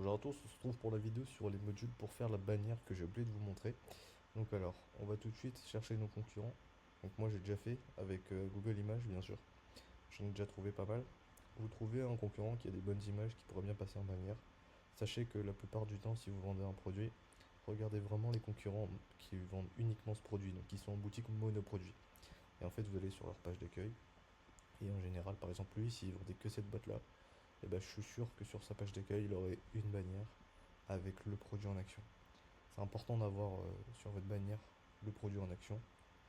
Aujourd'hui, on se retrouve pour la vidéo sur les modules pour faire la bannière que j'ai oublié de vous montrer. Donc alors, on va tout de suite chercher nos concurrents. Donc moi j'ai déjà fait avec Google Images bien sûr. J'en ai déjà trouvé pas mal. Vous trouvez un concurrent qui a des bonnes images qui pourrait bien passer en bannière. Sachez que la plupart du temps, si vous vendez un produit, regardez vraiment les concurrents qui vendent uniquement ce produit, donc qui sont en boutique monoproduit. Et en fait, vous allez sur leur page d'accueil. Et en général, par exemple, lui, s'il vendait que cette boîte-là, et ben, je suis sûr que sur sa page d'accueil, il aurait une bannière avec le produit en action. C'est important d'avoir sur votre bannière le produit en action.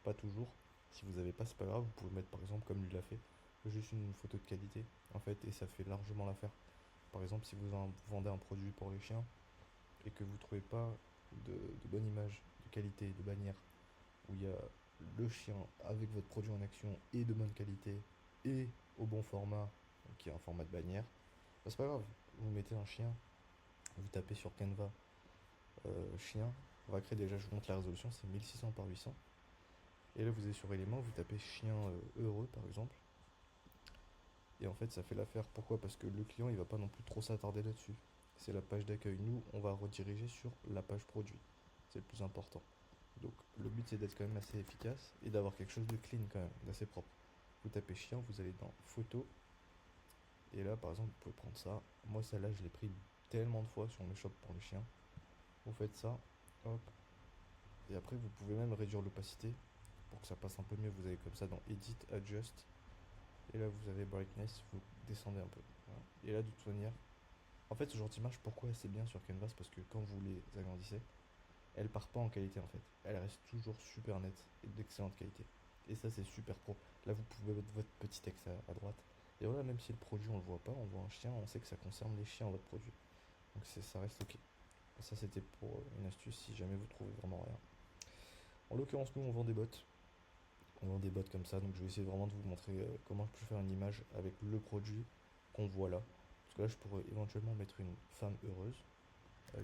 Pas toujours. Si vous n'avez pas, c'est pas grave. Vous pouvez mettre par exemple, comme lui l'a fait, juste une photo de qualité. En fait, et ça fait largement l'affaire. Par exemple, si vous vendez un produit pour les chiens et que vous ne trouvez pas de bonne image, de qualité, de bannière, où il y a le chien avec votre produit en action et de bonne qualité et au bon format, qui est un format de bannière, bah, c'est pas grave. Vous mettez un chien, vous tapez sur Canva chien. On va créer déjà, je vous montre la résolution, c'est 1600 par 800. Et là, vous allez sur éléments, vous tapez chien heureux par exemple. Et en fait, ça fait l'affaire. Pourquoi? Parce que le client, il va pas non plus trop s'attarder là-dessus. C'est la page d'accueil. Nous, on va rediriger sur la page produit. C'est le plus important. Donc, le but, c'est d'être quand même assez efficace et d'avoir quelque chose de clean quand même, d'assez propre. Vous tapez chien, vous allez dans photo. Et là, par exemple, vous pouvez prendre ça. Moi, celle-là, je l'ai pris tellement de fois sur mes shops pour les chiens. Vous faites ça, hop. Et après, vous pouvez même réduire l'opacité pour que ça passe un peu mieux. Vous avez comme ça dans Edit, Adjust. Et là, vous avez Brightness, vous descendez un peu. Voilà. Et là, de toute manière, en fait, ce genre d'image, pourquoi c'est bien sur Canvas? Parce que quand vous les agrandissez, elles partent pas en qualité en fait. Elles restent toujours super nettes et d'excellente qualité. Et ça, c'est super pro. Là, vous pouvez mettre votre petit texte à droite. Et voilà, même si le produit, on le voit pas, on voit un chien, on sait que ça concerne les chiens, votre produit. Donc ça reste ok. Ça, c'était pour une astuce si jamais vous trouvez vraiment rien. En l'occurrence, nous, on vend des bottes. On vend des bottes comme ça, donc je vais essayer vraiment de vous montrer comment je peux faire une image avec le produit qu'on voit là. Parce que là, je pourrais éventuellement mettre une femme heureuse,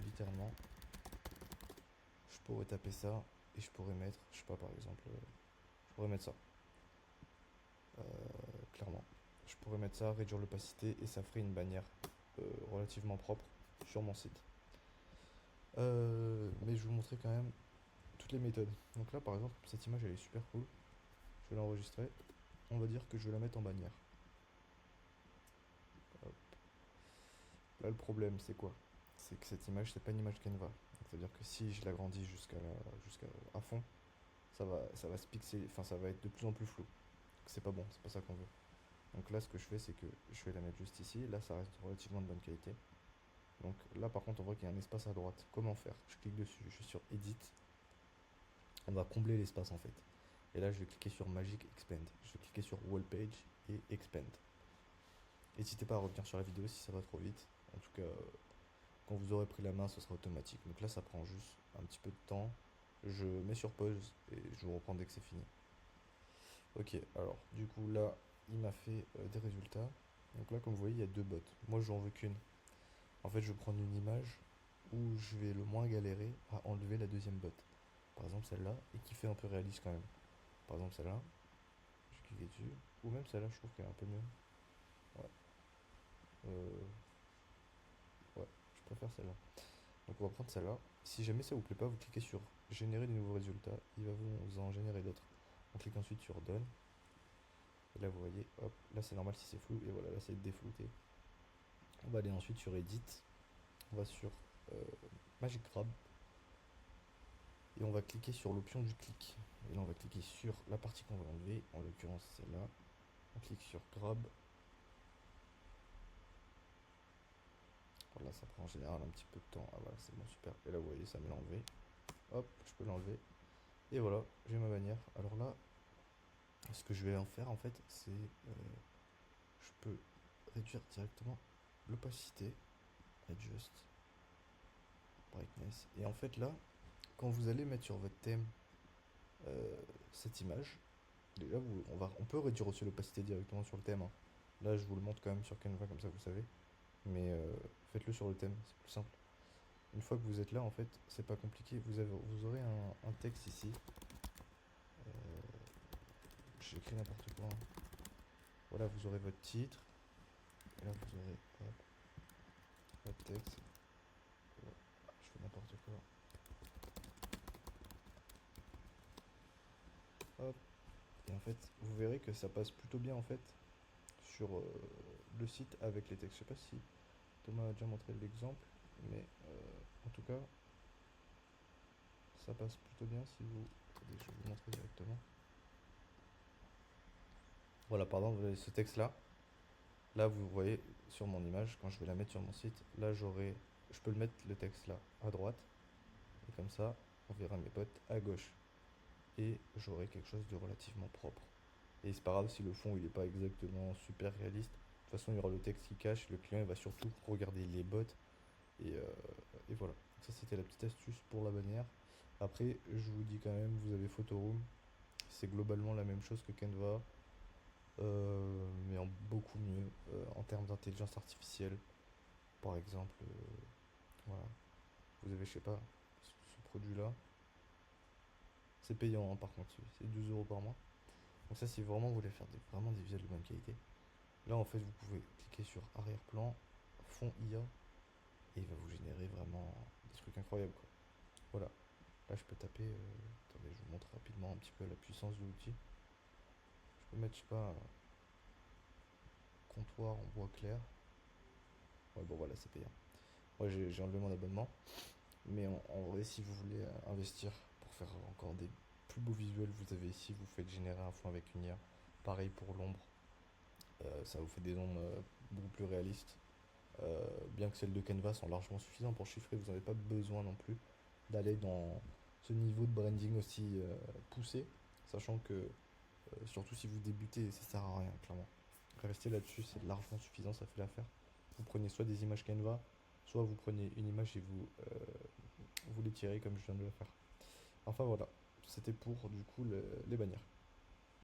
littéralement. Je pourrais taper ça et je pourrais mettre, je sais pas, par exemple, je pourrais mettre ça, clairement. Je pourrais mettre ça, réduire l'opacité et ça ferait une bannière relativement propre sur mon site. Mais je vais vous montrer quand même toutes les méthodes. Donc là, par exemple, cette image, elle est super cool. Je vais l'enregistrer. On va dire que je vais la mettre en bannière. Hop. Là, le problème, c'est quoi? C'est que cette image, c'est pas une image Canva. C'est-à-dire que si je l'agrandis jusqu'à à fond, ça va se pixeler, enfin, ça va être de plus en plus flou. C'est pas bon, c'est pas ça qu'on veut. Donc là, ce que je fais, c'est que je vais la mettre juste ici. Là, ça reste relativement de bonne qualité. Donc là, par contre, on voit qu'il y a un espace à droite. Comment faire? Je clique dessus, je suis sur Edit. On va combler l'espace en fait. Et là, je vais cliquer sur Magic Expand. Je vais cliquer sur Wall Page et Expand. N'hésitez pas à revenir sur la vidéo si ça va trop vite. En tout cas, quand vous aurez pris la main, ce sera automatique. Donc là, ça prend juste un petit peu de temps. Je mets sur pause et je vous reprends dès que c'est fini. Ok, alors du coup là, il m'a fait des résultats. Donc là, comme vous voyez, il y a deux bots. Moi, je n'en veux qu'une. En fait, je vais prendre une image où je vais le moins galérer à enlever la deuxième botte. Par exemple, celle-là, et qui fait un peu réaliste quand même. Par exemple, celle-là, je clique dessus. Ou même celle-là, je trouve qu'elle est un peu mieux. Ouais. Euh, ouais, je préfère celle-là. Donc on va prendre celle-là. Si jamais ça vous plaît pas, vous cliquez sur générer des nouveaux résultats. Il va vous en générer d'autres. On clique ensuite sur Done. Et là, vous voyez, hop, là c'est normal si c'est flou. Et voilà, là c'est déflouté. On va aller ensuite sur Edit. On va sur Magic Grab. Et on va cliquer sur l'option du clic. Et là, on va cliquer sur la partie qu'on va enlever. En l'occurrence, celle-là. On clique sur Grab. Voilà, ça prend en général un petit peu de temps. Ah voilà, c'est bon, super. Et là, vous voyez, ça me l'a enlevé. Hop, je peux l'enlever. Et voilà, j'ai ma bannière. Alors là, ce que je vais en faire, en fait, c'est... je peux réduire directement l'opacité. Adjust. Brightness. Et en fait, là, quand vous allez mettre sur votre thème euh, cette image, déjà, on peut réduire aussi l'opacité directement sur le thème, hein. Là, je vous le montre quand même sur Canva, comme ça, vous savez. Mais faites-le sur le thème, c'est plus simple. Une fois que vous êtes là, en fait, c'est pas compliqué. Vous aurez un texte ici. J'écris n'importe quoi, hein. Voilà, vous aurez votre titre. Et là, vous aurez hop, votre texte. en fait, vous verrez que ça passe plutôt bien en fait sur le site avec les textes. Je sais pas si Thomas a déjà montré l'exemple, mais en tout cas, ça passe plutôt bien si vous... Attendez, je vais vous montrer directement. Voilà, par exemple, vous avez ce texte-là. Là, vous voyez sur mon image, quand je vais la mettre sur mon site, là, je peux le mettre le texte là à droite, et comme ça, on verra mes potes à gauche. Et j'aurai quelque chose de relativement propre. Et c'est pas grave si le fond il est pas exactement super réaliste. De toute façon, il y aura le texte qui cache. Le client il va surtout regarder les bots. Et voilà. Donc ça, c'était la petite astuce pour la bannière. Après, je vous dis quand même, vous avez Photoroom. C'est globalement la même chose que Canva, mais en beaucoup mieux en termes d'intelligence artificielle. Par exemple, voilà. Vous avez, je sais pas, ce produit-là. C'est payant hein, par contre, c'est 12 € par mois. Donc ça, si vraiment vous voulez faire vraiment des visuels de bonne qualité, là en fait vous pouvez cliquer sur arrière-plan, fond IA, et il va vous générer vraiment des trucs incroyables quoi. Voilà, là je peux taper, attendez je vous montre rapidement un petit peu la puissance de l'outil. Je peux mettre, je sais pas, un comptoir en bois clair. Ouais bon voilà c'est payant. Moi j'ai enlevé mon abonnement, mais en vrai si vous voulez investir pour faire encore des plus beaux visuels, vous avez ici, vous faites générer un fond avec une IA. Pareil pour l'ombre, ça vous fait des ombres beaucoup plus réalistes. Bien que celles de Canva sont largement suffisantes pour chiffrer, vous n'avez pas besoin non plus d'aller dans ce niveau de branding aussi poussé, sachant que surtout si vous débutez, ça sert à rien, clairement. Rester là-dessus, c'est largement suffisant, ça fait l'affaire. Vous prenez soit des images Canva, soit vous prenez une image et vous les tirez comme je viens de le faire. Enfin voilà, c'était pour du coup les bannières.